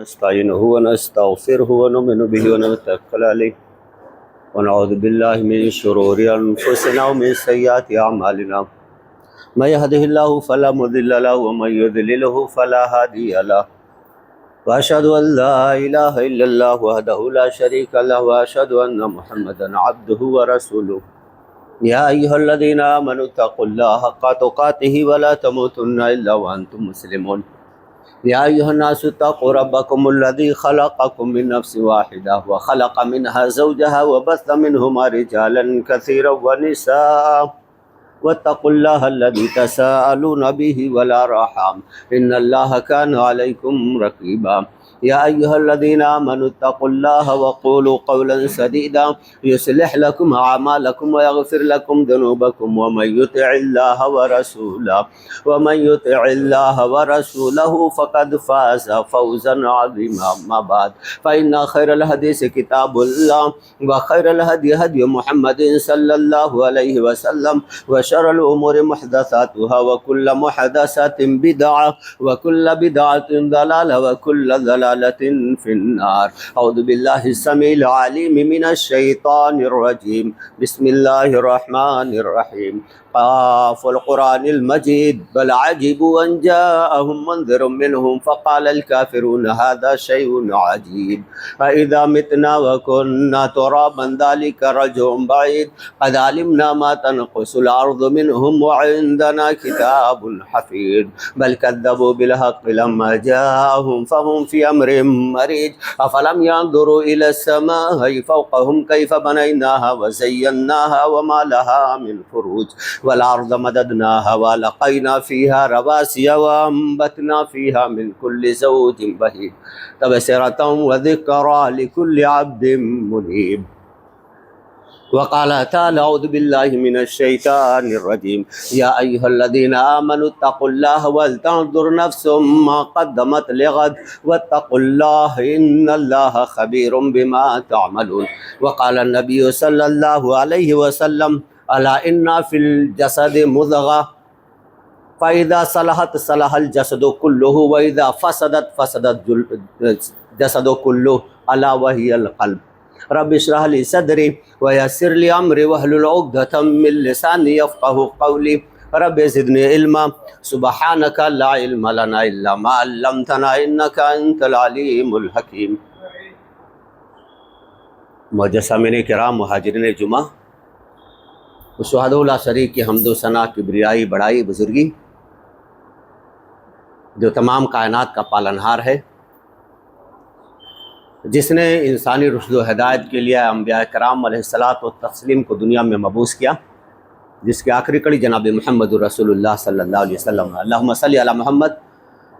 نستعينه ونستغفره ونؤمن به ونتوكل عليه ونعوذ بالله من شرور أنفسنا ومن سيئات أعمالنا من يهده الله فلا مضل له ومن يضلله فلا هادي له وأشهد أن لا إله إلا الله وحده لا شريك له وأشهد أن محمدا عبده ورسوله يا أيها الذين آمنوا اتقوا الله حق تقاته ولا تموتن إلا وأنتم مسلمون يا أيها الناس اتقوا ربكم الذي خلقكم من نفس واحدة وخلق منها زوجها وبث منهما رجالا كثيرا ونساء واتقوا الله الذي تساءلون به والأرحام إن الله كان عليكم رقيبا يا أيها الذين آمنوا اتقوا الله وقولوا قولا سديدا يصلح لكم أعمالكم ويغفر لكم ذنوبكم ومن يطع الله ورسوله فقد فاز فوزا عظيما. أما بعد فإن خير الحديث كتاب الله وخير الهدي هدي محمد صلى الله عليه وسلم وشر الأمور محدثاتها وكل محدثة بدعة وكل بدعة ضلالة وكل ضلالة في النار. أعوذ بالله السميع العليم من الشيطان الرجيم. بسم الله الرحمن الرحيم. قاف القرآن المجيد بل عجبوا أن جاءهم منذر منهم فقال الكافرون هذا شيء عجيب أإذا متنا وكنا ترابا ذلك رجع بعيد قد علمنا ما تنقص الأرض منهم وعندنا كتاب حفيظ بل كذبوا بالحق لما جاءهم فهم في أمر مريج أفلم ينظروا إلى السماء فوقهم كيف بنيناها وزيناها وما لها من فروج والأرض مددناها وألقينا فيها رواسي وأنبتنا فيها من كل زوج بهيج تبصرة وذكرى لكل عبد منيب. وقال تعالى أعوذ بالله من الشيطان الرجيم يا أيها الذين آمنوا اتقوا الله ولتنظر نفس ما قدمت لغد واتقوا الله إن الله خبير بما تعملون. وقال النبي صلى الله عليه وسلم ألا إن في الجسد مضغة فإذا صلحت صلح الجسد كله وإذا فسدت فسد الجسد كله ألا وهي القلب. رب اشرح لي صدري ويسر لي أمري واحلل عقدة من لساني يفقهوا قولي رب زدني علما سبحانك لا علم لنا إلا ما علمتنا إنك أنت العليم الحكيم. معزز سامعین کرام، مہاجرین جمعہ، شہداء لا شریک کی حمد و ثنا، کبریائی، بڑائی، بزرگی جو تمام کائنات کا پالنہار ہے، جس نے انسانی رشد و ہدایت کے لیے انبیاء کرام علیہ الصلاۃ والتسلیم کو دنیا میں مبعوث کیا، جس کی آخری کڑی جناب محمد رسول اللہ صلی اللہ علیہ وسلم. اللہم صلی علی محمد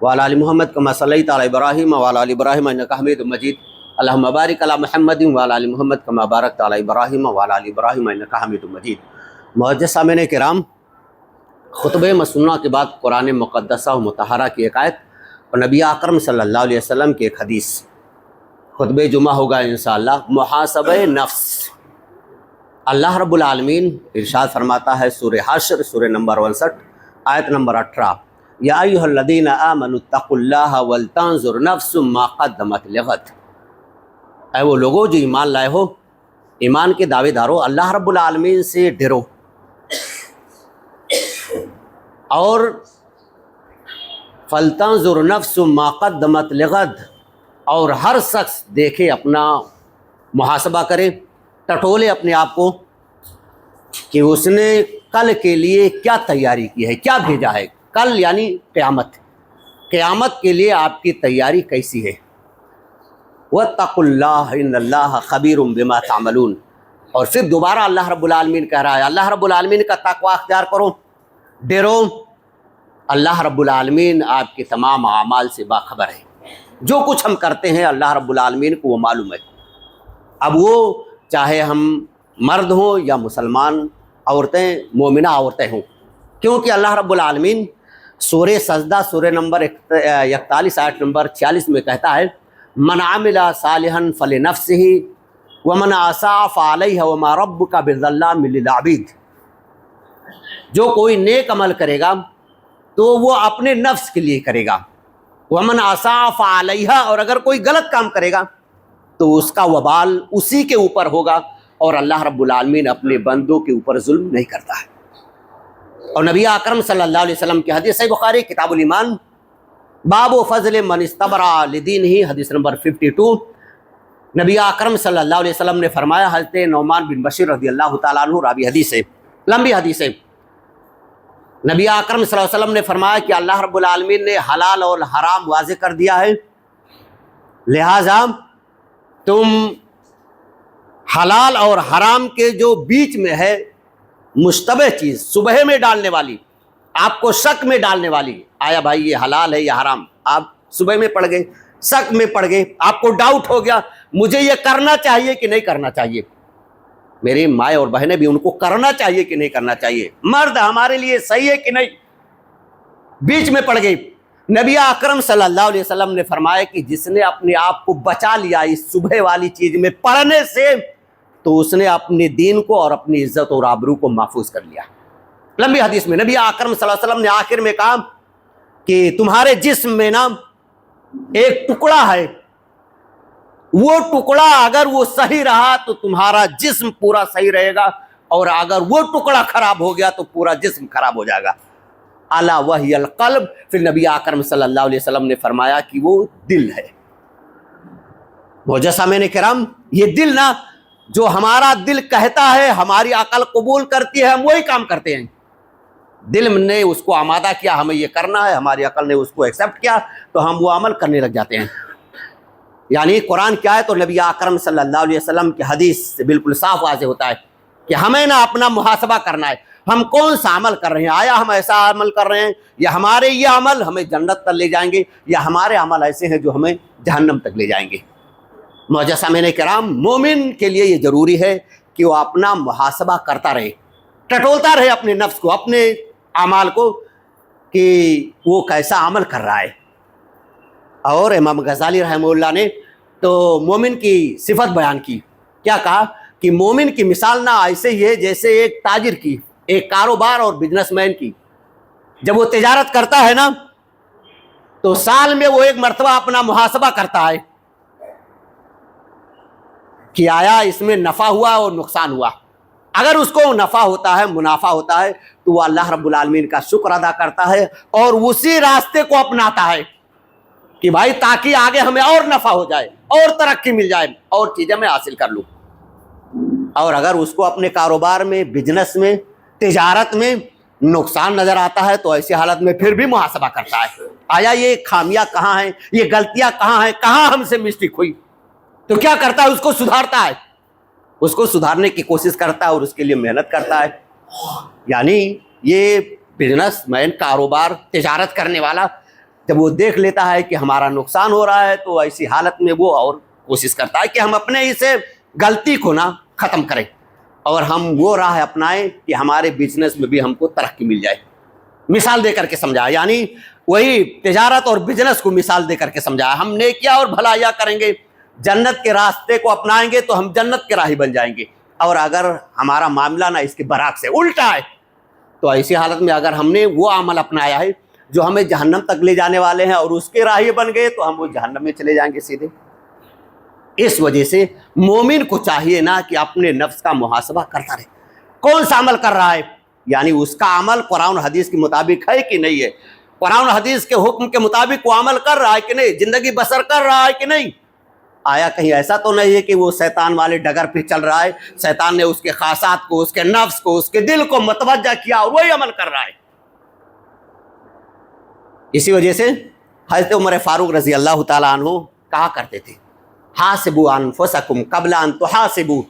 وعلی آل محمد کما صلیت علی ابراہیم وعلی آل ابراہیم انک حمید مجید. اللہم بارک علی محمد وعلی آل محمد کما بارکت علی ابراہیم وعلی آل ابراہیم انک حمید مجید. معزز سامعین کرام، خطبہ مسنونہ کے بعد قرآن مقدسہ و مطہرہ کی ایک آیت اور نبی اکرم صلی اللہ علیہ وسلم کی ایک حدیث. خطبہ جمعہ ہوگا انشاءاللہ محاسبہ نفس. اللہ رب العالمین ارشاد فرماتا ہے سورہ حشر، سورہ نمبر 59، آیت نمبر 18، یا ایھا الذین آمنوا اتقوا اللہ ولتنظر نفس ما قدمت لغد. اے وہ لوگوں جو ایمان لائے ہو، ایمان کے دعوے دارو، اللہ رب العالمین سے ڈرو اور فلتنظر نفس ما قدمت لغد، اور ہر شخص دیکھے، اپنا محاسبہ کرے، ٹٹولے اپنے آپ کو کہ اس نے کل کے لیے کیا تیاری کی ہے، کیا بھیجا ہے. کل یعنی قیامت، قیامت کے لیے آپ کی تیاری کیسی ہے. واتقوا اللہ ان اللہ خبیر بما تعملون. اور پھر دوبارہ اللہ رب العالمین کہہ رہا ہے اللہ رب العالمین کا تقوی اختیار کرو، ڈرو، اللہ رب العالمین آپ کے تمام اعمال سے باخبر ہے. جو کچھ ہم کرتے ہیں اللہ رب العالمین کو وہ معلوم ہے. اب وہ چاہے ہم مرد ہوں یا مسلمان عورتیں، مومنہ عورتیں ہوں، کیونکہ اللہ رب العالمین سورہ سجدہ، سورہ نمبر 41، آیت نمبر 46 میں کہتا ہے من عمل صالحا فلنفسہ ومن اساء فعلیہ وما ربک بظلام للعبید. جو کوئی نیک عمل کرے گا تو وہ اپنے نفس کے لیے کرے گا، ومن اساء فعلیہا، اور اگر کوئی غلط کام کرے گا تو اس کا وبال اسی کے اوپر ہوگا، اور اللہ رب العالمین اپنے بندوں کے اوپر ظلم نہیں کرتا ہے۔ اور نبی اکرم صلی اللہ علیہ وسلم کی حدیث صحیح بخاری کتاب الایمان باب فضل من استبرأ لدینہ، حدیث نمبر 52، نبی اکرم صلی اللہ علیہ وسلم نے فرمایا، حضرت نعمان بن بشیر رضی اللہ تعالیٰ عنہ راوی حدیث ہے، لمبی حدیث ہے، نبی اکرم صلی اللہ علیہ وسلم نے فرمایا کہ اللہ رب العالمین نے حلال اور حرام واضح کر دیا ہے، لہذا تم حلال اور حرام کے جو بیچ میں ہے مشتبہ چیز، صبح میں ڈالنے والی، آپ کو شک میں ڈالنے والی، آیا بھائی یہ حلال ہے یا حرام، آپ صبح میں پڑ گئے، شک میں پڑ گئے، آپ کو ڈاؤٹ ہو گیا مجھے یہ کرنا چاہیے کہ نہیں کرنا چاہیے، میری مائیں اور بہنیں بھی ان کو کرنا چاہیے کہ نہیں کرنا چاہیے، مرد ہمارے لیے صحیح ہے کہ نہیں، بیچ میں پڑ گئی، نبی اکرم صلی اللہ علیہ وسلم نے فرمایا کہ جس نے اپنے آپ کو بچا لیا اس صبح والی چیز میں پڑھنے سے، تو اس نے اپنے دین کو اور اپنی عزت اور آبرو کو محفوظ کر لیا۔ لمبی حدیث میں نبی اکرم صلی اللہ علیہ وسلم نے آخر میں کہا کہ تمہارے جسم میں نا ایک ٹکڑا ہے، وہ ٹکڑا اگر وہ صحیح رہا تو تمہارا جسم پورا صحیح رہے گا، اور اگر وہ ٹکڑا خراب ہو گیا تو پورا جسم خراب ہو جائے گا، الا وہی القلب، پھر نبی اکرم صلی اللہ علیہ وسلم نے فرمایا کہ وہ دل ہے۔ معجزہ میں نے کرام، یہ دل نا، جو ہمارا دل کہتا ہے ہماری عقل قبول کرتی ہے، ہم وہی کام کرتے ہیں، دل نے اس کو آمادہ کیا ہمیں یہ کرنا ہے، ہماری عقل نے اس کو ایکسیپٹ کیا تو ہم وہ عمل کرنے لگ جاتے ہیں۔ یعنی قرآن کیا ہے تو نبی اکرم صلی اللہ علیہ وسلم کی حدیث سے بالکل صاف واضح ہوتا ہے کہ ہمیں نا اپنا محاسبہ کرنا ہے، ہم کون سا عمل کر رہے ہیں، آیا ہم ایسا عمل کر رہے ہیں یا ہمارے یہ عمل ہمیں جنت تک لے جائیں گے، یا ہمارے عمل ایسے ہیں جو ہمیں جہنم تک لے جائیں گے۔ معجزہ کرام، مومن کے لیے یہ ضروری ہے کہ وہ اپنا محاسبہ کرتا رہے، ٹٹولتا رہے اپنے نفس کو، اپنے اعمال کو، کہ وہ کیسا عمل کر رہا ہے۔ اور امام غزالی رحمہ اللہ نے تو مومن کی صفت بیان کی، کیا کہا کہ مومن کی مثال نہ ایسے ہی ہے جیسے ایک تاجر کی، ایک کاروبار اور بزنس مین کی، جب وہ تجارت کرتا ہے نا تو سال میں وہ ایک مرتبہ اپنا محاسبہ کرتا ہے کہ آیا اس میں نفع ہوا اور نقصان ہوا، اگر اس کو نفع ہوتا ہے، منافع ہوتا ہے، تو وہ اللہ رب العالمین کا شکر ادا کرتا ہے اور اسی راستے کو اپناتا ہے کہ بھائی تاکہ آگے ہمیں اور نفع ہو جائے، اور ترقی مل جائے، اور چیزیں میں حاصل کر لوں۔ اور اگر اس کو اپنے کاروبار میں، بزنس میں، تجارت میں نقصان نظر آتا ہے تو ایسی حالت میں پھر بھی محاسبہ کرتا ہے، آیا یہ خامیاں کہاں ہیں، یہ غلطیاں کہاں ہیں، کہاں ہم سے مسٹیک ہوئی، تو کیا کرتا ہے، اس کو سدھارتا ہے، اس کو سدھارنے کی کوشش کرتا ہے اور اس کے لیے محنت کرتا ہے۔ یعنی یہ بزنس مین، کاروبار، تجارت کرنے والا جب وہ دیکھ لیتا ہے کہ ہمارا نقصان ہو رہا ہے تو ایسی حالت میں وہ اور کوشش کرتا ہے کہ ہم اپنے اسے غلطی کو نہ ختم کریں اور ہم وہ راہ اپنائیں کہ ہمارے بزنس میں بھی ہم کو ترقی مل جائے۔ مثال دے کر کے سمجھایا، یعنی وہی تجارت اور بزنس کو مثال دے کر کے سمجھایا، ہم نیکیاں اور بھلائیاں کریں گے، جنت کے راستے کو اپنائیں گے تو ہم جنت کے راہی بن جائیں گے، اور اگر ہمارا معاملہ نہ اس کے برعکس سے الٹا ہے تو ایسی حالت میں اگر ہم نے وہ عمل اپنایا ہے جو ہمیں جہنم تک لے جانے والے ہیں اور اس کے راہی بن گئے تو ہم وہ جہنم میں چلے جائیں گے سیدھے۔ اس وجہ سے مومن کو چاہیے نا کہ اپنے نفس کا محاسبہ کرتا رہے، کون سا عمل کر رہا ہے، یعنی اس کا عمل قرآن و حدیث کے مطابق ہے کہ نہیں ہے، قرآن و حدیث کے حکم کے مطابق وہ عمل کر رہا ہے کہ نہیں، زندگی بسر کر رہا ہے کہ نہیں، آیا کہیں ایسا تو نہیں ہے کہ وہ شیطان والے ڈگر پہ چل رہا ہے، شیطان نے اس کے خواہشات کو، اس کے نفس کو، اس کے دل کو متوجہ کیا اور وہی عمل کر رہا ہے۔ اسی وجہ سے حضرت عمر فاروق رضی اللہ تعالیٰ عنہ کہا کرتے تھے، حاسبوا انفسکم قبل ان تحاسبوا،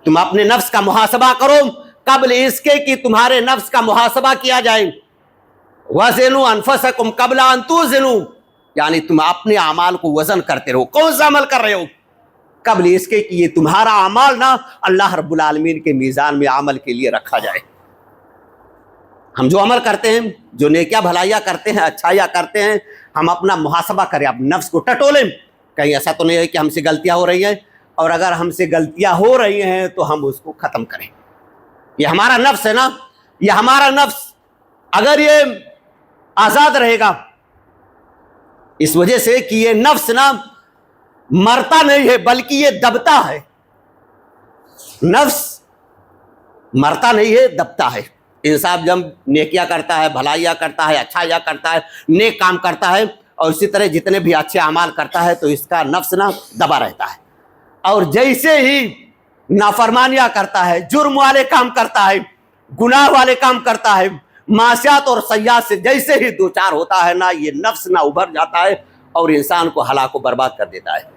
تم اپنے نفس کا محاسبہ کرو قبل اس کے کہ تمہارے نفس کا محاسبہ کیا جائے، وزنوا انفسکم قبل ان توزنوا، یعنی تم اپنے اعمال کو وزن کرتے رہو، کون سا عمل کر رہے ہو، قبل اس کے کہ یہ تمہارا اعمال نہ اللہ رب العالمین کے میزان میں عمل کے لیے رکھا جائے۔ ہم جو عمل کرتے ہیں، جو نیکیاں بھلائیاں کرتے ہیں، اچھائیاں کرتے ہیں، ہم اپنا محاسبہ کریں، اپنے نفس کو ٹٹولیں، کہیں ایسا تو نہیں ہے کہ ہم سے غلطیاں ہو رہی ہیں، اور اگر ہم سے غلطیاں ہو رہی ہیں تو ہم اس کو ختم کریں۔ یہ ہمارا نفس ہے نا، یہ ہمارا نفس اگر یہ آزاد رہے گا اس وجہ سے کہ یہ نفس نا مرتا نہیں ہے بلکہ یہ دبتا ہے. نفس مرتا نہیں ہے، دبتا ہے. انسان جب نیکیاں کرتا ہے، بھلائیاں کرتا ہے، اچھائیاں کرتا ہے، نیک کام کرتا ہے، اور اسی طرح جتنے بھی اچھے اعمال کرتا ہے تو اس کا نفس نا دبا رہتا ہے. اور جیسے ہی نافرمانیاں کرتا ہے، جرم والے کام کرتا ہے، گناہ والے کام کرتا ہے، معصیت اور سیئات سے جیسے ہی دوچار ہوتا ہے نا، یہ نفس نا ابھر جاتا ہے اور انسان کو ہلاک و برباد کر دیتا ہے.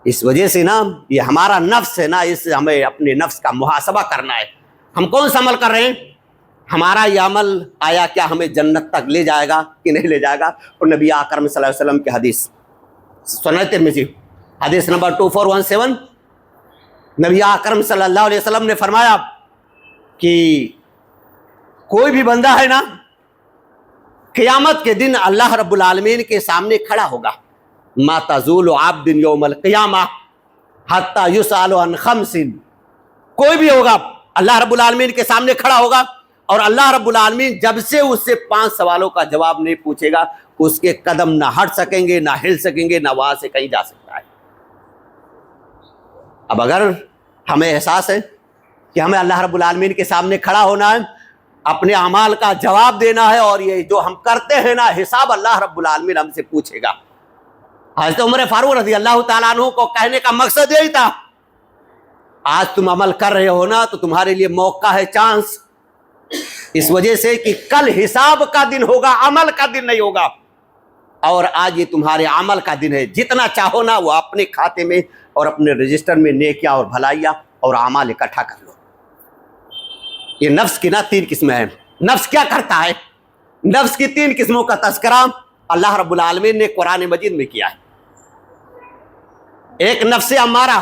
اس وجہ سے نا یہ ہمارا نفس ہے نا، اس ہمیں اپنے نفس کا محاسبہ کرنا ہے. ہم کون سا عمل کر رہے ہیں؟ ہمارا یہ عمل آیا کیا ہمیں جنت تک لے جائے گا کہ نہیں لے جائے گا؟ اور نبی اکرم صلی اللہ علیہ وسلم کی حدیث سنن ترمذی حدیث نمبر 2417، نبی اکرم صلی اللہ علیہ وسلم نے فرمایا کہ کوئی بھی بندہ ہے نا قیامت کے دن اللہ رب العالمین کے سامنے کھڑا ہوگا. ما تزول عبد یوم القیامہ حتی یسأل عن خمس. کوئی بھی ہوگا اللہ رب العالمین کے سامنے کھڑا ہوگا اور اللہ رب العالمین جب سے اس سے 5 سوالوں کا جواب نہیں پوچھے گا، اس کے قدم نہ ہٹ سکیں گے، نہ ہل سکیں گے، نہ وہاں سے کہیں جا سکتا ہے. اب اگر ہمیں احساس ہے کہ ہمیں اللہ رب العالمین کے سامنے کھڑا ہونا ہے، اپنے اعمال کا جواب دینا ہے، اور یہ جو ہم کرتے ہیں نا حساب اللہ رب العالمین ہم سے پوچھے گا. حضرت عمر فاروق رضی اللہ تعالیٰ عنہ کو کہنے کا مقصد یہی تھا، آج تم عمل کر رہے ہو نا تو تمہارے لیے موقع ہے، چانس. اس وجہ سے کہ کل حساب کا دن ہوگا، عمل کا دن نہیں ہوگا. اور آج یہ تمہارے عمل کا دن ہے. جتنا چاہو نا وہ اپنے کھاتے میں اور اپنے رجسٹر میں نیکیاں اور بھلائیاں اور اعمال اکٹھا کر لو. یہ نفس کی نا 3 قسمیں ہیں. نفس کیا کرتا ہے؟ نفس کی 3 قسموں کا تذکرہ اللہ رب العالمین نے قرآن مجید میں کیا ہے. ایک نفس امارہ،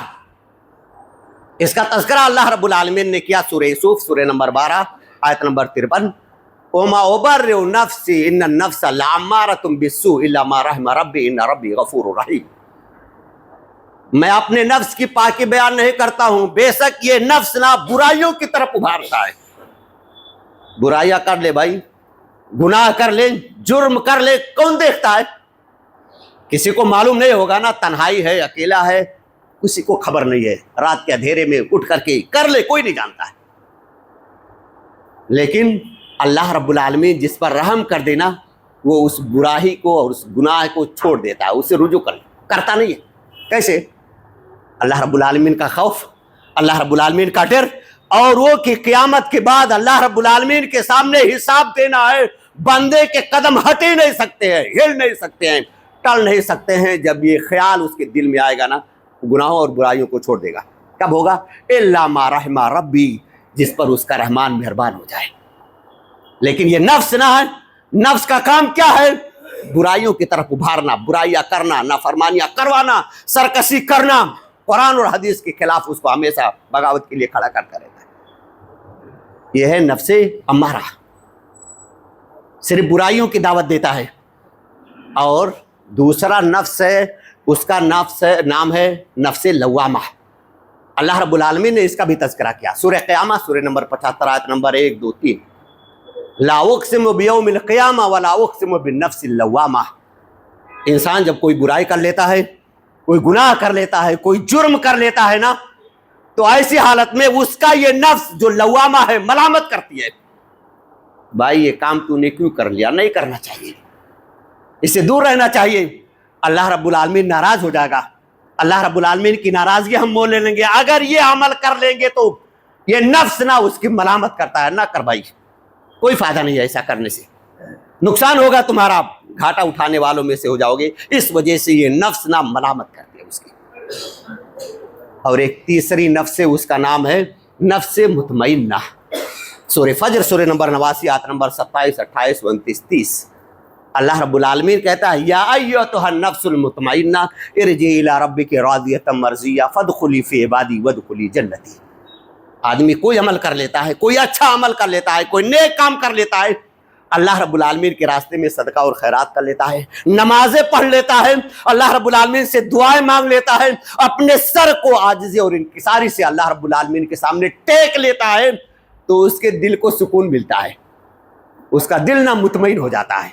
اس کا تذکرہ اللہ رب العالمین نے کیا سورہ یوسف سورہ نمبر 12 آیت نمبر 53. وما ابرئ نفسی ان النفس لعمارۃ بالسوء الا ما رحم ربی ان ربی غفور رحیم. میں اپنے نفس کی پاکی بیان نہیں کرتا ہوں، بے شک یہ نفس نا برائیوں کی طرف ابھارتا ہے. برائیاں کر لے بھائی، گناہ کر لے، جرم کر لے، کون دیکھتا ہے؟ کسی کو معلوم نہیں ہوگا نا، تنہائی ہے، اکیلا ہے، کسی کو خبر نہیں ہے، رات کے اندھیرے میں اٹھ کر کے کر لے، کوئی نہیں جانتا ہے. لیکن اللہ رب العالمین جس پر رحم کر دینا، وہ اس برائی کو اور اس گناہ کو چھوڑ دیتا ہے، اسے رجوع کرتا نہیں ہے. کیسے؟ اللہ رب العالمین کا خوف، اللہ رب العالمین کا ڈر، اور وہ کہ قیامت کے بعد اللہ رب العالمین کے سامنے حساب دینا ہے. بندے کے قدم ہٹ ہی نہیں سکتے ہیں، ہل نہیں سکتے ہیں، ٹل نہیں سکتے ہیں. جب یہ خیال اس کے دل میں آئے گا نا، گناہوں اور برائیوں کو چھوڑ دے گا. کب ہوگا؟ الا ما رحم ربی، جس پر اس کا رحمان مہربان ہو جائے. لیکن یہ نفس نہ ہے. نفس کا کام کیا ہے؟ برائیوں کی طرف ابھارنا، برائیاں کرنا، نافرمانیاں کروانا، سرکشی کرنا، قرآن اور حدیث کے خلاف اس کو ہمیشہ بغاوت کے لیے کھڑا کرتا رہتا ہے. یہ ہے نفس امارہ، صرف برائیوں کی دعوت دیتا ہے. اور دوسرا نفس ہے، اس کا نام ہے نفس لوامہ. اللہ رب العالمین نے اس کا بھی تذکرہ کیا سورہ قیامہ سورہ نمبر 75 آیت نمبر 1 2 3. لا اقسم بیوم القیامہ ولا اقسم بالنفس اللوامہ. انسان جب کوئی برائی کر لیتا ہے، کوئی گناہ کر لیتا ہے، کوئی جرم کر لیتا ہے نا، تو ایسی حالت میں اس کا یہ نفس جو لوامہ ہے ملامت کرتی ہے، بھائی یہ کام تو نے کیوں کر لیا، نہیں کرنا چاہیے، اس سے دور رہنا چاہیے. اللہ رب العالمین ناراض ہو جائے گا. اللہ رب العالمین کی ناراضگی ہم مول لے لیں گے اگر یہ عمل کر لیں گے. تو یہ نفس نہ اس کی ملامت کرتا ہے، نہ کر بھائی، کوئی فائدہ نہیں ہے ایسا کرنے سے، نقصان ہوگا تمہارا، گھاٹا اٹھانے والوں میں سے ہو جاؤ گے. اس وجہ سے یہ نفس نہ ملامت کرتی ہے اس کی. اور ایک تیسری نفس ہے، اس کا نام ہے نفس مطمئنہ. سورہ فجر سورہ نمبر 89 آیت نمبر 27 28 29 30. اللہ رب العالمین کہتا ہے یا ایتھا النفس المطمئنہ ارجعی الی ربک راضیۃ مرضیہ فادخلی فی عبادی وادخلی جنتی. آدمی کوئی عمل کر لیتا ہے، کوئی اچھا عمل کر لیتا ہے، کوئی نیک کام کر لیتا ہے، اللہ رب العالمین کے راستے میں صدقہ اور خیرات کر لیتا ہے، نمازیں پڑھ لیتا ہے، اللہ رب العالمین سے دعائیں مانگ لیتا ہے، اپنے سر کو عاجزی اور انکساری سے اللہ رب العالمین کے سامنے ٹیک لیتا ہے، تو اس کے دل کو سکون ملتا ہے، اس کا دل نہ مطمئن ہو جاتا ہے.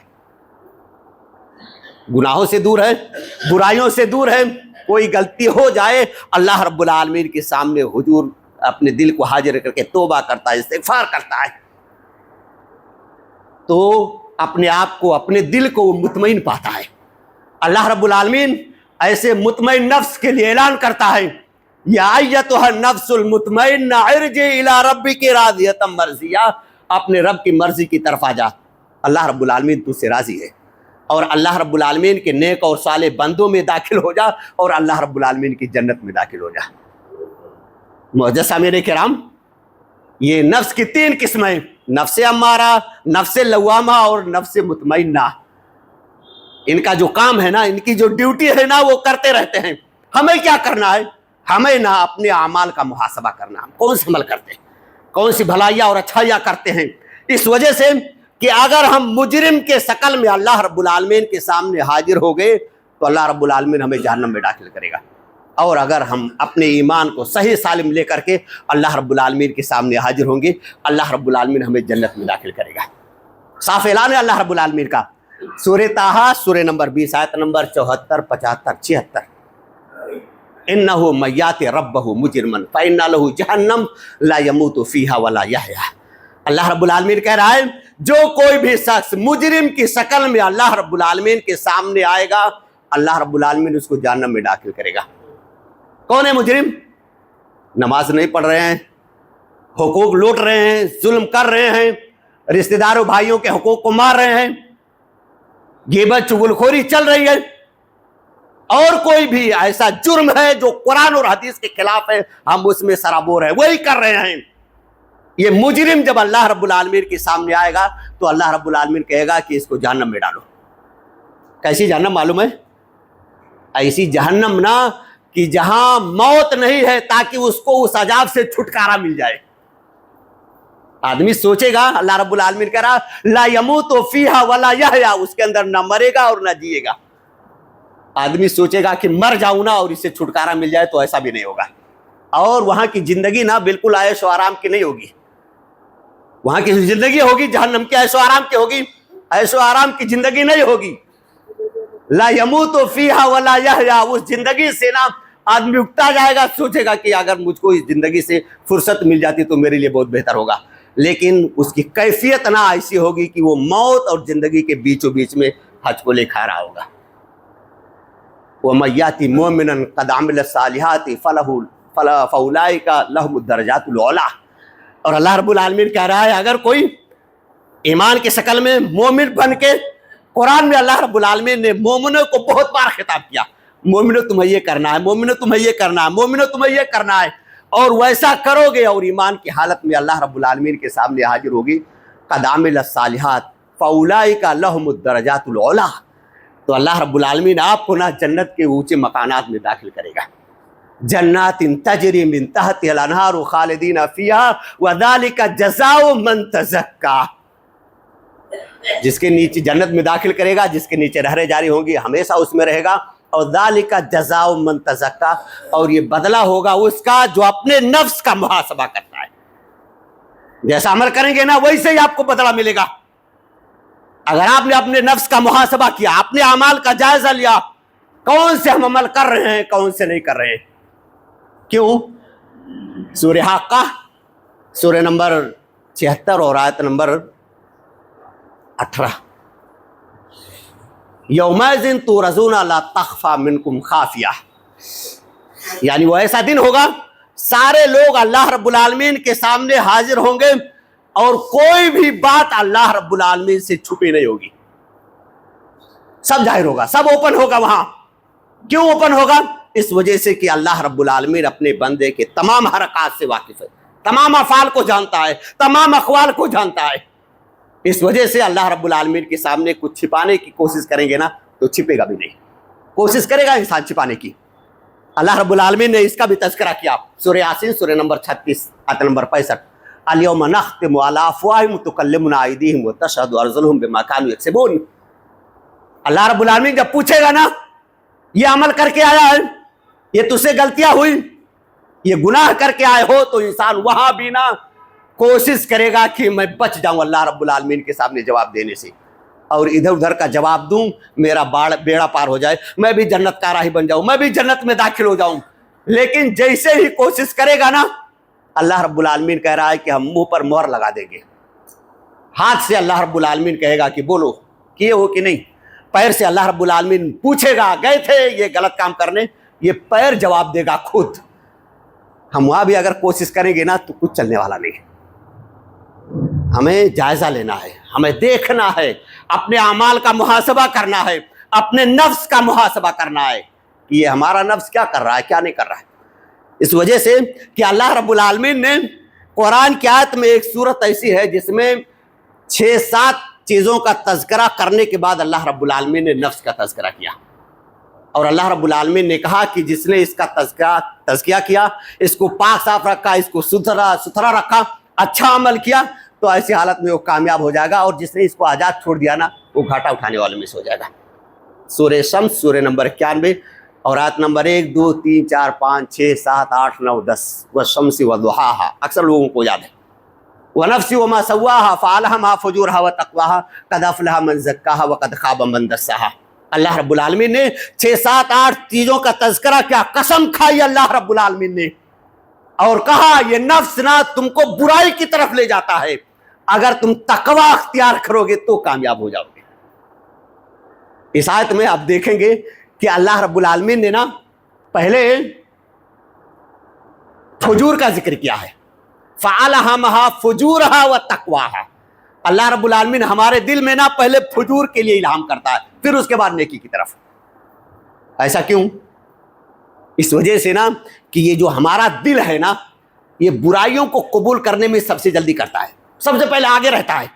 گناہوں سے دور ہے، برائیوں سے دور ہے، کوئی غلطی ہو جائے اللہ رب العالمین کے سامنے حضور اپنے دل کو حاضر کر کے توبہ کرتا ہے، استغفار کرتا ہے، تو اپنے آپ کو، اپنے دل کو وہ مطمئن پاتا ہے۔ اللہ رب العالمین ایسے مطمئن نفس کے لیے اعلان کرتا ہے، یا ایتھا النفس المطمئنہ ارجعی الی ربک راضیۃ مرضیہ، اپنے رب کی مرضی کی طرف آ جا، اللہ رب العالمین تجھ سے راضی ہے، اور اللہ رب العالمین کے نیک اور صالح بندوں میں داخل ہو جا، اور اللہ رب العالمین کی جنت میں داخل ہو جا۔ معزز سامعین کرام، یہ نفس کی تین قسمیں، نفس امارہ، نفس لوامہ اور نفس مطمئنہ، ان کا جو کام ہے نا، ان کی جو ڈیوٹی ہے نا، وہ کرتے رہتے ہیں۔ ہمیں کیا کرنا ہے؟ ہمیں نا اپنے اعمال کا محاسبہ کرنا، ہم کون سے عمل کرتے ہیں، کون سی بھلائیاں اور اچھائیاں کرتے ہیں، اس وجہ سے کہ اگر ہم مجرم کے شکل میں اللہ رب العالمین کے سامنے حاضر ہو گئے تو اللہ رب العالمین ہمیں جہنم میں داخل کرے گا، اور اگر ہم اپنے ایمان کو صحیح سالم لے کر کے اللہ رب العالمین کے سامنے حاضر ہوں گے، اللہ رب العالمین ہمیں جنت میں داخل کرے گا۔ صاف اعلان ہے اللہ رب العالمین کا، سورہ طٰہٰ سورہ نمبر 20 آیت نمبر 74 75 76، انہ من یأت ربہ مجرما فإن لہ جہنم لا یموت فیہا ولا یحیا۔ اللہ رب العالمین کہہ رہا ہے جو کوئی بھی شخص مجرم کی شکل میں اللہ رب العالمین کے سامنے آئے گا، اللہ رب العالمین اس کو جہنم میں داخل کرے گا۔ کون ہے مجرم؟ نماز نہیں پڑھ رہے ہیں، حقوق لوٹ رہے ہیں، ظلم کر رہے ہیں، رشتہ داروں بھائیوں کے حقوق کو مار رہے ہیں، غیبت چغلخوری چل رہی ہے، اور کوئی بھی ایسا جرم ہے جو قرآن اور حدیث کے خلاف ہے، ہم اس میں سرابور ہیں، وہی کر رہے ہیں۔ یہ مجرم جب اللہ رب العالمین کے سامنے آئے گا تو اللہ رب العالمین کہے گا کہ اس کو جہنم میں ڈالو۔ کیسی جہنم معلوم ہے؟ ایسی جہنم نہ کہ جہاں موت نہیں ہے تاکہ اس کو اس عذاب سے چھٹکارا مل جائے۔ آدمی سوچے گا، اللہ رب العالمین کہہ رہا لا یموت فیہا ولا یحیا، اس کے اندر نہ مرے گا اور نہ جیے گا۔ آدمی سوچے گا کہ مر جاؤں نا اور اس سے چھٹکارا مل جائے، تو ایسا بھی نہیں ہوگا۔ اور وہاں کی زندگی نا بالکل عیش و آرام کی نہیں ہوگی، وہاں کی زندگی ہوگی جہنم کی عیش و آرام کی ہوگی، عیش و آرام کی زندگی نہیں ہوگی۔ لا یموت فیہا ولا یحیا، اس زندگی سے نا آدمی اکتا جائے گا، سوچے گا کہ اگر مجھ کو اس زندگی سے فرصت مل جاتی تو میرے لیے بہت بہتر ہوگا، لیکن اس کی کیفیت نہ ایسی ہوگی کہ وہ موت اور زندگی کے بیچوں بیچ میں حج کو لے کھا رہا ہوگا۔ وَمَن یأت مُؤْمِنًا قَدْ عَمِلَ الصَّالِحَاتِ فَأُولَٰئِکَ لَهُمُ الدَّرَجَاتُ الْعُلیٰ۔ اور اللہ رب العالمین کہہ رہا ہے اگر کوئی ایمان کی شکل میں مومن بن کے، قرآن میں اللہ رب العالمین نے مومنوں کو بہت بار خطاب کیا، مومنوں تمہیں یہ کرنا ہے، مومنوں تمہیں یہ کرنا ہے، مومنوں تمہیں یہ کرنا ہے، اور ویسا کرو گے اور ایمان کی حالت میں اللہ رب العالمین کے سامنے حاضر ہوگی، قد عمل الصالحات فاولئک لهم الدرجات العلیٰ، تو اللہ رب العالمین آپ کو نا جنت کے اونچے مکانات میں داخل کرے گا۔ جنات تجری من تحتها الانہار خالدین فیہا وذالک جزاء من تزکیٰ، جس کے نیچے جنت میں داخل کرے گا، جس کے نیچے نہریں جاری ہوں گی، ہمیشہ اس میں رہے گا، اور ذالک جزاء من تزکیٰ، اور یہ بدلہ ہوگا اس کا جو اپنے نفس کا محاسبہ کرتا ہے۔ جیسا عمل کریں گے نا ویسے ہی آپ کو بدلہ ملے گا۔ اگر آپ نے اپنے نفس کا محاسبہ کیا، اپنے اعمال کا جائزہ لیا، کون سے ہم عمل کر رہے ہیں، کون سے نہیں کر رہے ہیں، کیوں؟ سورہ حاقہ سورہ نمبر 76 اور آیت نمبر 18، یومئذ تعرضون لا تخفی منکم خافیہ، یعنی وہ ایسا دن ہوگا سارے لوگ اللہ رب العالمین کے سامنے حاضر ہوں گے اور کوئی بھی بات اللہ رب العالمین سے چھپی نہیں ہوگی، سب ظاہر ہوگا، سب اوپن ہوگا۔ وہاں کیوں اوپن ہوگا؟ اس وجہ سے کہ اللہ رب العالمین اپنے بندے کے تمام حرکات سے واقف ہے، تمام افعال کو جانتا ہے، تمام اقوال کو جانتا ہے۔ اس وجہ سے اللہ رب العالمین کے سامنے کچھ چھپانے کی کوشش کریں گے نا تو چھپے گا بھی نہیں، کوشش کرے گا انسان چھپانے کی۔ اللہ رب العالمین نے اس کا بھی تذکرہ کیا، سورہ یاسین سورہ نمبر 36 آیت نمبر 65، الیوم نختم علی افواہہم وتکلمنا ایدیہم وتشہد ارجلہم بما کانوا یکسبون۔ اللہ رب العالمین جب پوچھے گا نا یہ عمل کر کے آیا ہے، یہ تجھ سے غلطیاں ہوئی، یہ گناہ کر کے آئے ہو، تو انسان وہاں بھی نا کوشش کرے گا کہ میں بچ جاؤں اللہ رب العالمین کے سامنے جواب دینے سے۔ اور ادھر ادھر کا جواب دوں, میرا بیڑا پار ہو جائے, میں بھی جنت کا راہی بن جاؤں, میں بھی جنت میں داخل ہو جاؤں. لیکن جیسے ہی کوشش کرے گا نا, اللہ رب العالمین کہہ رہا ہے کہ ہم منہ پر مہر لگا دیں گے. ہاتھ سے اللہ رب العالمین کہے گا کہ بولو کیے ہو کہ نہیں. پیر سے اللہ رب العالمین پوچھے گا گئے تھے یہ غلط کام کرنے, یہ پیر جواب دے گا خود. ہم وہاں بھی اگر کوشش کریں گے نا تو کچھ چلنے والا نہیں. ہمیں جائزہ لینا ہے, ہمیں دیکھنا ہے, اپنے اعمال کا محاسبہ کرنا ہے, اپنے نفس کا محاسبہ کرنا ہے کہ یہ ہمارا نفس کیا کر رہا ہے, کیا نہیں کر رہا ہے. اس وجہ سے کہ اللہ رب العالمین نے قرآن کی آیت میں ایک صورت ایسی ہے جس میں 6-7 چیزوں کا تذکرہ کرنے کے بعد اللہ رب العالمین نے نفس کا تذکرہ کیا. اور اللہ رب العالمین نے کہا کہ جس نے اس کا تزکیہ کیا, اس کو پاک صاف رکھا, اس کو ستھرا رکھا, اچھا عمل کیا, تو ایسی حالت میں وہ کامیاب ہو جائے گا. اور جس نے اس کو آزاد چھوڑ دیا نا, وہ گھاٹا اٹھانے والے میں سے ہو جائے گا. سورہ شمس سورہ نمبر 91 اور آیت نمبر 1 2 3 4 5 6 7 8 9 10. والشمس وضحاها, اکثر لوگوں کو یاد ہے. ونفس وما سواها فالهمها فجورها وتقواها قد افلح من زكاها وقد خاب من دساها. اللہ رب العالمین نے 6-7-8 چیزوں کا تذکرہ کیا, قسم کھائی اللہ رب العالمین نے, اور کہا یہ نفس نہ تم کو برائی کی طرف لے جاتا ہے, اگر تم تقوی اختیار کرو گے تو کامیاب ہو جاؤ گے. اس آیت میں آپ دیکھیں گے کہ اللہ رب العالمین نے نا پہلے فجور کا ذکر کیا ہے, فَعَلَهَمَهَا فُجُورَهَا وَتَقْوَاهَا. اللہ رب العالمین ہمارے دل میں نا پہلے فجور کے لیے الہام کرتا ہے, پھر اس کے بعد نیکی کی طرف. ایسا کیوں؟ اس وجہ سے نا کہ یہ جو ہمارا دل ہے نا, یہ برائیوں کو قبول کرنے میں سب سے جلدی کرتا ہے, سب سے پہلے آگے رہتا ہے,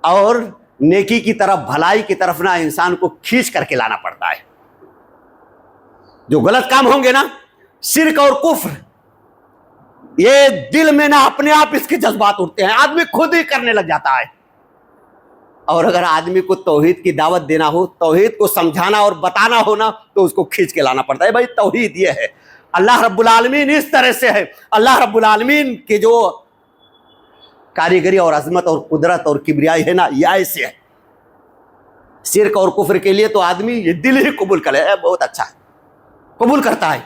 اور نیکی کی طرف, بھلائی کی طرف نا انسان کو کھینچ کر کے لانا پڑتا ہے. جو غلط کام ہوں گے نا, شرک اور کفر, یہ دل میں نا اپنے آپ اس کے جذبات اٹھتے ہیں, آدمی خود ہی کرنے لگ جاتا ہے. اور اگر آدمی کو توحید کی دعوت دینا ہو, توحید کو سمجھانا اور بتانا ہو نا, تو اس کو کھینچ کے لانا پڑتا ہے. بھائی توحید یہ ہے, اللہ رب العالمین اس طرح سے ہے, اللہ رب العالمین کے جو کاریگری اور عظمت اور قدرت اور کبریائی ہے نا, یہ ایسے ہے. شرک اور کفر کے لیے تو آدمی یہ دل ہی قبول کرے, بہت اچھا ہے, قبول کرتا ہے.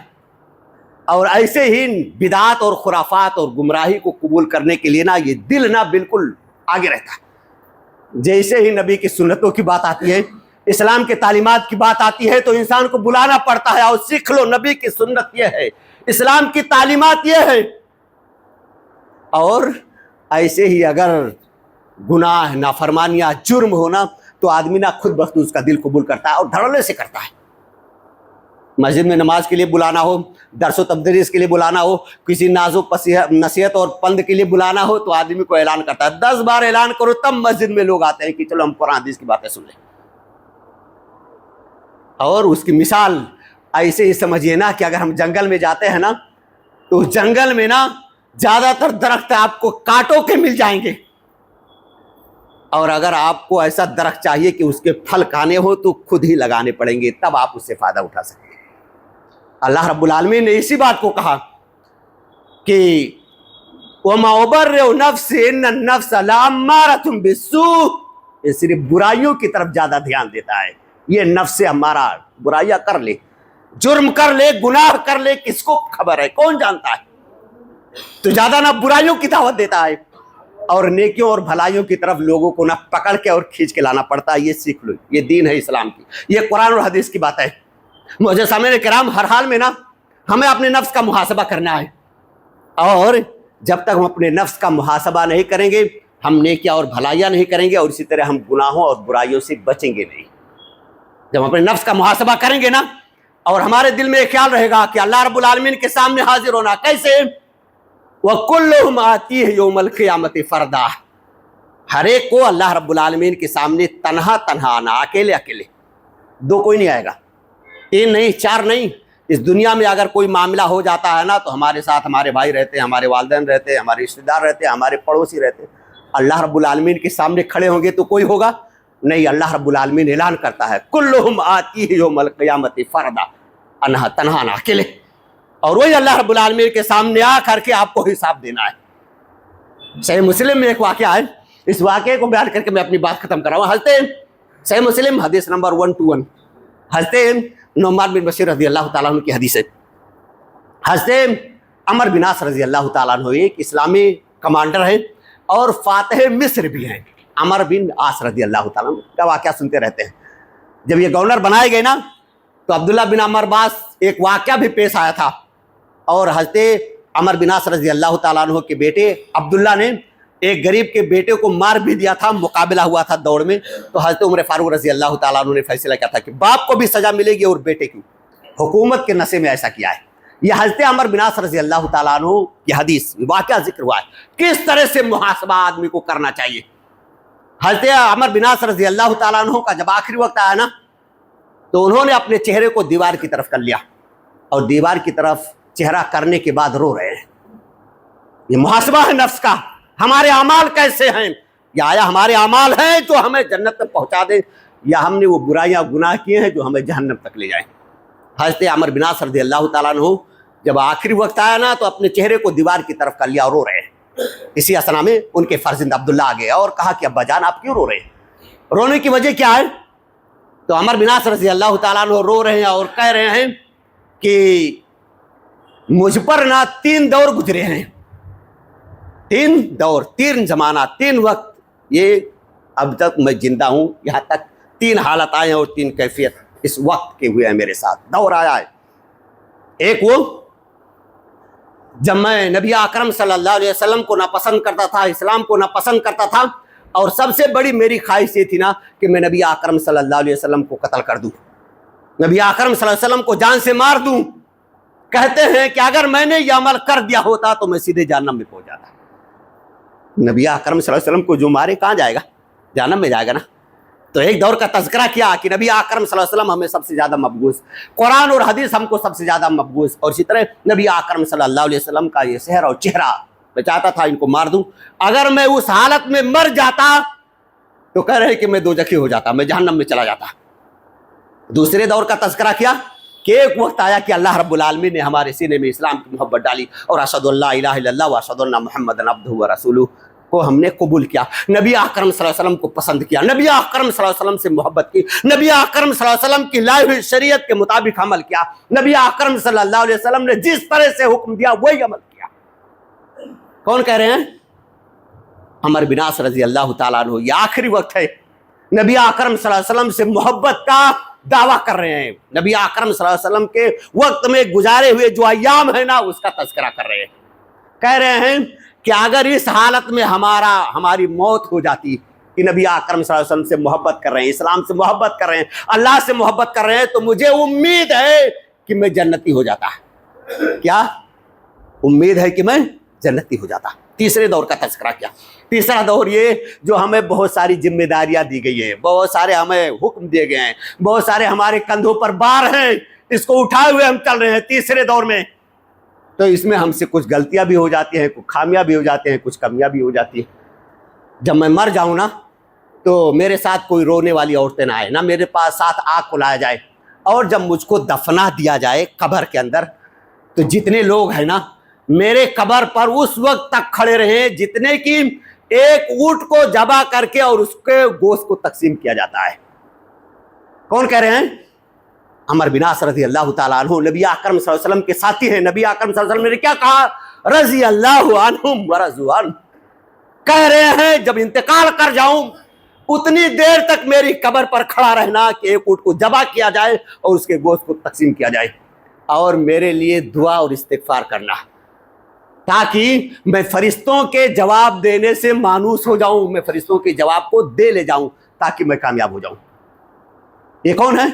اور ایسے ہی بدعات اور خرافات اور گمراہی کو قبول کرنے کے لیے نا یہ دل نا بالکل آگے رہتا ہے. جیسے ہی نبی کی سنتوں کی بات آتی ہے, اسلام کے تعلیمات کی بات آتی ہے, تو انسان کو بلانا پڑتا ہے, اور سیکھ لو نبی کی سنت یہ ہے, اسلام کی تعلیمات یہ ہے. اور ایسے ہی اگر گناہ, نافرمانیاں, جرم ہونا, تو آدمی نا خود بخود اس کا دل قبول کرتا ہے اور دھڑلے سے کرتا ہے. مسجد میں نماز کے لیے بلانا ہو, درس و تدریس کے لیے بلانا ہو, کسی نازک نصیحت اور پند کے لیے بلانا ہو, تو آدمی کو اعلان کرتا ہے. 10 بار اعلان کرو تب مسجد میں لوگ آتے ہیں کہ چلو ہم قرآن حدیث کی باتیں سن لیں. اور اس کی مثال ایسے ہی سمجھیے نا کہ اگر ہم جنگل میں جاتے ہیں نا, تو اس جنگل میں نا زیادہ تر درخت آپ کو کانٹوں کے مل جائیں گے, اور اگر آپ کو ایسا درخت چاہیے کہ اس کے پھل کھانے ہو, تو خود ہی لگانے پڑیں گے, تب آپ اس سے فائدہ اٹھا سکیں. اللہ رب العالمین نے اسی بات کو کہا کہ وَمَا أُبَرِّئُ نَفْسِي إِنَّ النَّفْسَ لَأَمَّارَةٌ بِالسُّوءِ. یہ صرف برائیوں کی طرف زیادہ دھیان دیتا ہے. یہ نفس ہمارا برائیاں کر لے, جرم کر لے, گناہ کر لے, کس کو خبر ہے, کون جانتا ہے, تو زیادہ نہ برائیوں کی دعوت دیتا ہے, اور نیکیوں اور بھلائیوں کی طرف لوگوں کو نہ پکڑ کے اور کھینچ کے لانا پڑتا ہے. یہ سیکھ لو, یہ دین ہے اسلام کی, یہ قرآن اور حدیث کی بات ہے. مجھے سامعین کرام, ہر حال میں نا ہمیں اپنے نفس کا محاسبہ کرنا ہے, اور جب تک ہم اپنے نفس کا محاسبہ نہیں کریں گے, ہم نیکیاں اور بھلائیاں نہیں کریں گے, اور اسی طرح ہم گناہوں اور برائیوں سے بچیں گے نہیں. جب ہم اپنے نفس کا محاسبہ کریں گے نا, اور ہمارے دل میں ایک خیال رہے گا کہ اللہ رب العالمین کے سامنے حاضر ہونا کیسے, وَكُلُّهُمْ آتِيهِ يَوْمَ الْقِيَامَةِ فَرْدًا. ہر ایک کو اللہ رب العالمین کے سامنے تنہا تنہا آنا, اکیلے اکیلے, دو کوئی نہیں آئے گا, 3 نہیں, 4 نہیں. اس دنیا میں اگر کوئی معاملہ ہو جاتا ہے نا, تو ہمارے ساتھ ہمارے بھائی رہتے ہیں, ہمارے والدین رہتے ہیں, ہمارے رشتے دار رہتے ہیں, ہمارے پڑوسی رہتے ہیں. اللہ رب العالمین کے سامنے کھڑے ہوں گے تو کوئی ہوگا نہیں. اللہ رب العالمین اعلان کرتا ہے کلہم آتیہ یوم القیامت فردا, انہا تنہا نہ اکیلے, اور وہی اللہ رب العالمین کے سامنے آ کر کے آپ کو حساب دینا ہے. صحیح مسلم میں ایک واقعہ ہے اس واقعے کو بیان کر کے میں اپنی بات ختم کر رہا ہوں. حضرت صحیح مسلم حدیث نمبر 121 حضرت نعمان بن بشیر رضی اللہ تعالیٰ عنہ کی حدیث ہے. حضرت عمر بن عاص رضی اللہ تعالیٰ عنہ ایک اسلامی کمانڈر ہیں اور فاتح مصر بھی ہیں. عمر بن عاص رضی اللہ تعالیٰ عنہ کا واقعہ سنتے رہتے ہیں. جب یہ گورنر بنائے گئے نا تو عبداللہ بن عمر باس ایک واقعہ بھی پیش آیا تھا, اور حضرت عمر بن عاص رضی اللہ تعالیٰ عنہ کے بیٹے عبداللہ نے ایک غریب کے بیٹے کو مار بھی دیا تھا. مقابلہ ہوا تھا دوڑ میں, تو حضرت عمر فاروق رضی اللہ تعالیٰ عنہ نے فیصلہ کیا تھا کہ باپ کو بھی سزا ملے گی اور بیٹے کی. حکومت کے نشے میں ایسا کیا ہے. یہ حضرت عمر بن عاص رضی اللہ تعالیٰ عنہ کی حدیث واقعہ ذکر ہوا ہے, کس طرح سے محاسبہ آدمی کو کرنا چاہیے. حضرت عمر بن عاص رضی اللہ تعالیٰ عنہ کا جب آخری وقت آیا نا تو انہوں نے اپنے چہرے کو دیوار کی طرف کر لیا, اور دیوار کی طرف چہرہ کرنے کے بعد رو رہے ہیں. یہ محاسبہ ہے نفس کا. ہمارے اعمال کیسے ہیں؟ یا آیا ہمارے اعمال ہیں جو ہمیں جنت تک پہنچا دیں, یا ہم نے وہ برائیاں گناہ کیے ہیں جو ہمیں جہنم تک لے جائیں. حضرت عمر بن عاص رضی اللہ تعالیٰ عنہ جب آخری وقت آیا نا تو اپنے چہرے کو دیوار کی طرف کر لیا اور رو رہے ہیں. اسی اسنا میں ان کے فرزند عبداللہ آ گئے اور کہا کہ ابا جان آپ کیوں رو رہے ہیں؟ رونے کی وجہ کیا ہے؟ تو عمر بن عاص رضی اللہ تعالیٰ عنہ رو رہے ہیں اور کہہ رہے ہیں کہ مجھ پر نا 3 دور گزرے ہیں. 3 دور, 3 زمانہ, 3 وقت, یہ اب تک میں زندہ ہوں یہاں تک 3 حالت آئے ہیں اور 3 کیفیت اس وقت کے ہوئے ہیں میرے ساتھ. دور آیا ہے. ایک وہ جب میں نبی اکرم صلی اللہ علیہ وسلم کو ناپسند کرتا تھا, اسلام کو ناپسند کرتا تھا, اور سب سے بڑی میری خواہش یہ تھی نا کہ میں نبی اکرم صلی اللہ علیہ وسلم کو قتل کر دوں, نبی اکرم صلی اللہ علیہ وسلم کو جان سے مار دوں. کہتے ہیں کہ اگر میں نے یہ عمل کر دیا ہوتا تو میں سیدھے جہنم میں پہنچ جاتا. نبی اکرم صلی اللہ علیہ وسلم کو جو مارے کہاں جائے گا؟ جہنم میں جائے گا نا. تو ایک دور کا تذکرہ کیا کہ نبی اکرم صلی اللہ علیہ وسلم ہمیں سب سے زیادہ مقبوض, قرآن اور حدیث ہم کو سب سے زیادہ مقبوض, اور اسی طرح نبی اکرم صلی اللہ علیہ وسلم کا یہ سحر اور چہرہ میں چاہتا تھا ان کو مار دوں. اگر میں اس حالت میں مر جاتا تو کہہ رہے کہ میں دوزخی ہو جاتا, میں جہنم میں چلا جاتا. دوسرے دور کا تذکرہ کیا کہ ایک وقت آیا کہ اللہ رب العالمین نے ہمارے سینے میں اسلام کی محبت ڈالی, اور اشہد ان لا الہ الا اللہ و اشہد ان محمدا عبدہ و رسولہ کو ہم نے قبول کیا. نبی اکرم صلی اللہ علیہ وسلم کو پسند کیا, نبی اکرم صلی اللہ علیہ وسلم سے محبت کی, نبی اکرم صلی اللہ علیہ وسلم کی لائی ہوئی شریعت کے مطابق عمل کیا, نبی اکرم صلی اللہ علیہ وسلم نے جس طرح سے حکم دیا وہی عمل کیا. کون کہہ رہے ہیں؟ عمر بن عاص رضی اللہ تعالیٰ عنہ. یہ آخری وقت ہے, نبی اکرم صلی اللہ علیہ وسلم سے محبت کا دعویٰ کر رہے ہیں, نبی اکرم صلی اللہ علیہ وسلم کے وقت میں گزارے ہوئے جو ایام ہے نا اس کا تذکرہ کر رہے ہیں. کہہ رہے ہیں کہ اگر اس حالت میں ہماری موت ہو جاتی کہ نبی اکرم صلی اللہ علیہ وسلم سے محبت کر رہے ہیں, اسلام سے محبت کر رہے ہیں, اللہ سے محبت کر رہے ہیں, تو مجھے امید ہے کہ میں جنتی ہو جاتا. کیا امید ہے کہ میں جنتی ہو جاتا. تیسرے دور کا تذکرہ کیا. تیسرا دور یہ جو ہمیں بہت ساری ذمہ داریاں دی گئی ہیں, بہت سارے ہمیں حکم دیے گئے ہیں, بہت سارے ہمارے کندھوں پر بار ہیں, اس کو اٹھائے ہوئے ہم چل رہے ہیں تیسرے دور میں. تو اس میں ہم سے کچھ غلطیاں بھی ہو جاتی ہیں, کچھ خامیاں بھی ہو جاتی ہیں, کچھ کمیاں بھی ہو جاتی ہیں. جب میں مر جاؤں نا تو میرے ساتھ کوئی رونے والی عورتیں نہ آئے, نہ میرے پاس ساتھ آگ کو لایا جائے, اور جب مجھ کو دفنا دیا جائے قبر کے اندر تو جتنے لوگ ہیں نا میرے قبر پر اس وقت تک کھڑے رہیں جتنے کی ایک اونٹ کو ذبح کر کے اور اس کے گوشت کو تقسیم کیا جاتا ہے. کون کہہ رہے ہیں؟ عمر بن عاص رضی اللہ تعالیٰ عنہ نبی اکرم صلی اللہ علیہ وسلم کے ساتھی ہیں. نبی اکرم صلی اللہ علیہ وسلم نے کیا کہا؟ رضی اللہ عنہم ورضوا عنہ. کہہ رہے ہیں جب انتقال کر جاؤں اتنی دیر تک میری قبر پر کھڑا رہنا کہ ایک اونٹ کو ذبح کیا جائے اور اس کے گوشت کو تقسیم کیا جائے, اور میرے لیے دعا اور استغفار کرنا تاکہ میں فرشتوں کے جواب دینے سے مانوس ہو جاؤں, میں فرشتوں کے جواب کو دے لے جاؤں تاکہ میں کامیاب ہو جاؤں. یہ کون ہے؟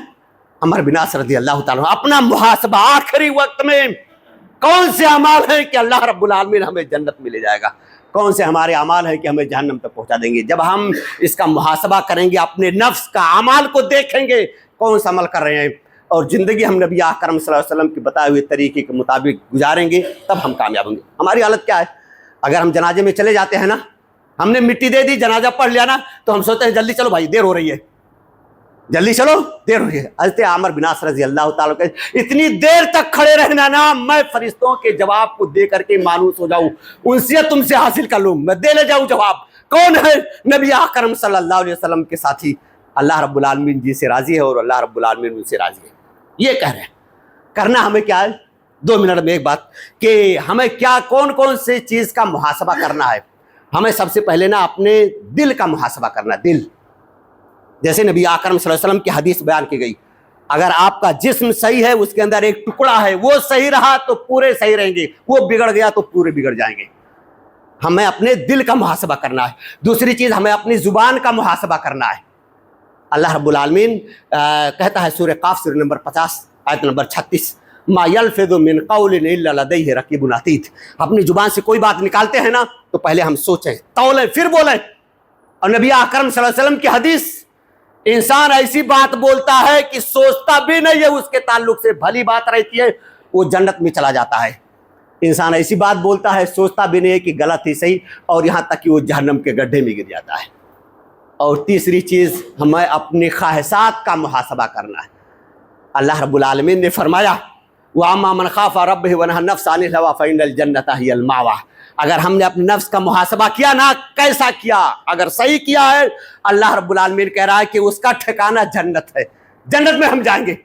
عمر بن عاص رضی اللہ تعالیٰ عنہ. اپنا محاسبہ آخری وقت میں کون سے اعمال ہیں کہ اللہ رب العالمین ہمیں جنت میں لے جائے گا, کون سے ہمارے اعمال ہیں کہ ہمیں جہنم تک پہنچا دیں گے. جب ہم اس کا محاسبہ کریں گے, اپنے نفس کا اعمال کو دیکھیں گے کون سا عمل کر رہے ہیں, اور زندگی ہم نبی اکرم صلی اللہ علیہ وسلم کے بتائے ہوئے طریقے کے مطابق گزاریں گے تب ہم کامیاب ہوں گے. ہماری حالت کیا ہے؟ اگر ہم جنازے میں چلے جاتے ہیں نا, ہم نے مٹی دے دی, جنازہ پڑھ لیا نا, تو ہم سوچتے ہیں جلدی چلو بھائی دیر ہو رہی ہے, جلدی چلو دیر ہو رہی ہے. حضرت عمر بن عاص رضی اللہ تعالیٰ کہ اتنی دیر تک کھڑے رہنا نا میں فرشتوں کے جواب کو دے کر کے مانوس ہو جاؤں, انسیت تم سے حاصل کر لوں, میں دے لے جاؤں جواب, کون ہے؟ نبی اکرم صلی اللہ علیہ وسلم کے ساتھی۔ اللہ رب العالمین جی سے راضی ہے اور اللہ رب العالمین ان سے راضی ہے، یہ کہہ رہے ہیں۔ کرنا ہمیں کیا ہے؟ 2 منٹ میں ایک بات کہ ہمیں کیا کون کون سے چیز کا محاسبہ کرنا ہے۔ ہمیں سب سے پہلے نا اپنے دل کا محاسبہ کرنا، دل۔ جیسے نبی اکرم صلی اللہ علیہ وسلم کی حدیث بیان کی گئی، اگر آپ کا جسم صحیح ہے، اس کے اندر ایک ٹکڑا ہے، وہ صحیح رہا تو پورے صحیح رہیں گے، وہ بگڑ گیا تو پورے بگڑ جائیں گے۔ ہمیں اپنے دل کا محاسبہ کرنا ہے۔ دوسری چیز، ہمیں اپنی زبان کا محاسبہ کرنا ہے۔ اللہ رب العالمین کہتا ہے سورہ قاف سورہ نمبر 50 آیت نمبر 36، ما یلفظ من قول الا لدیہ رقیب عتید۔ اپنی زبان سے کوئی بات نکالتے ہیں نا تو پہلے ہم سوچیں، تولیں، پھر بولیں۔ اور نبی اکرم صلی اللہ علیہ وسلم کی حدیث، انسان ایسی بات بولتا ہے کہ سوچتا بھی نہیں ہے اس کے تعلق سے بھلی بات رہتی ہے، وہ جنت میں چلا جاتا ہے۔ انسان ایسی بات بولتا ہے، سوچتا بھی نہیں ہے کہ غلط ہی صحیح، اور یہاں تک کہ وہ جہنم کے گڈھے میں گر جاتا ہے۔ اور تیسری چیز، ہمیں اپنی خواہشات کا محاسبہ کرنا ہے۔ اللہ رب العالمین نے فرمایا وَأَمَّا مَنْ خَافَ رَبَّهُ وَنَهَى النَّفْسَ عَنِ الْهَوَىٰ فَإِنَّ الْجَنَّةَ هِيَ الْمَأْوَىٰ۔ اگر ہم نے اپنے نفس کا محاسبہ کیا نا، کیسا کیا؟ اگر صحیح کیا ہے، اللہ رب العالمین کہہ رہا ہے کہ اس کا ٹھکانہ جنت ہے، جنت میں ہم جائیں گے۔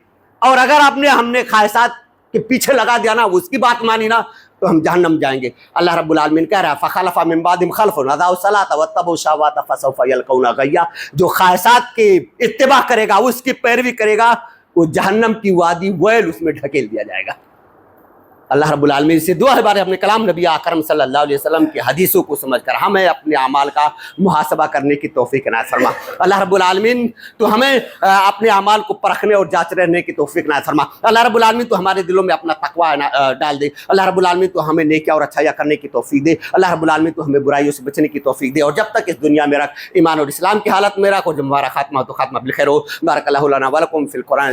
اور اگر ہم نے خواہشات کے پیچھے لگا دیا نا، اس کی بات مانی نا، تو ہم جہنم جائیں گے۔ اللہ رب العالمین کہہ رہا ہے فَخَلَفَ مِن بَعْدِهِمْ خَلْفٌ أَضَاعُوا الصَّلَاةَ وَاتَّبَعُوا الشَّهَوَاتِ فَسَوْفَ يَلْقَوْنَ غَيًّا۔ جو خواہشات کی اتباع کرے گا، اس کی پیروی کرے گا، وہ جہنم کی وادی ویل اس میں ڈھکیل دیا جائے گا۔ اللہ رب العالمین سے دعا ہے بارے اپنے کلام نبی اکرم صلی اللہ علیہ وسلم کی حدیثوں کو سمجھ کر ہمیں اپنے اعمال کا محاسبہ کرنے کی توفیق عنایت فرما۔ اللہ رب العالمین تو ہمیں اپنے اعمال کو پرکھنے اور جانچ رہنے کی توفیق عنایت فرما۔ اللہ رب العالمین تو ہمارے دلوں میں اپنا تقوی ڈال دے۔ اللہ رب العالمین تو ہمیں نیکیاں اور اچھائیاں کرنے کی توفیق دے۔ اللہ رب العالمین تو ہمیں برائیوں سے بچنے کی توفیق دے، اور جب تک اس دنیا میں رکھ، ایمان اور اسلام کی حالت میں رکھ، اور جب ہمارا خاتمہ تو خاتمہ بالخیر ہو۔ بارک اللہ لنا ولکم فی القرآن۔